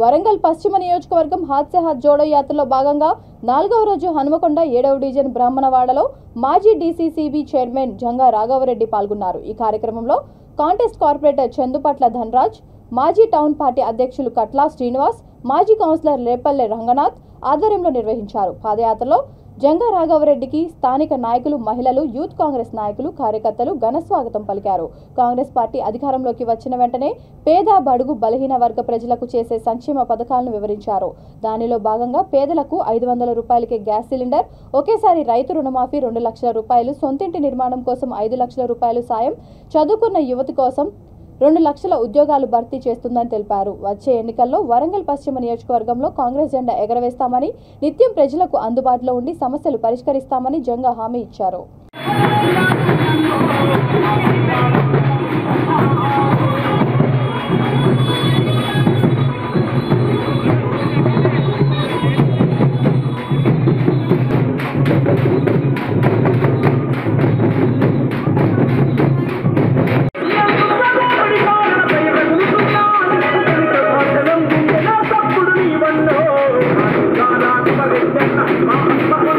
వరంగల్ పశ్చిమ నియోజకవర్గం హాత్ సే హాత్ జోడో యాత్రలో భాగంగా 4వ రోజు హనుమకొండ 7వ డివిజన్ బ్రాహ్మణవాడలో మాజీ డీసీసీబీ చైర్మన్ జంగా రాఘవరెడ్డి పాల్గొన్నారు. ఈ కార్యక్రమంలో కాంటెస్ట్ కార్పొరేటర్ చందుపట్ల ధనరాజ్, మాజీ టౌన్ పార్టీ అధ్యక్షులు కట్లా శ్రీనివాస్, మాజీ కౌన్సిలర్ రేపల్లె రంగనాథ్ ఆధ్వర్యంలో నిర్వహించారు. పాదయాత్రలో జంగా రాఘవరెడ్డికి స్థానిక నాయకులు, మహిళలు, యూత్ కాంగ్రెస్ నాయకులు, కార్యకర్తలు ఘన స్వాగతం పలికారు. కాంగ్రెస్ పార్టీ అధికారంలోకి వచ్చిన వెంటనే పేద, బడుగు, బలహీన వర్గ ప్రజలకు చేసే సంక్షేమ పథకాలను వివరించారు. దానిలో భాగంగా పేదలకు 500 రూపాయలకే గ్యాస్ సిలిండర్, ఒకేసారి రైతు రుణమాఫీ, 2 లక్షల రూపాయలు, సొంతింటి నిర్మాణం కోసం 5 లక్షల రూపాయలు సాయం, చదువుకున్న యువతి కోసం 2 లక్షల ఉద్యోగాలు భర్తీ చేస్తుందని తెలిపారు. వచ్చే ఎన్నికల్లో వరంగల్ పశ్చిమ నియోజకవర్గంలో కాంగ్రెస్ జెండా ఎగరవేస్తామని, నిత్యం ప్రజలకు అందుబాటులో ఉండి సమస్యలు పరిష్కరిస్తామని జంగా హామీ ఇచ్చారు. Bye.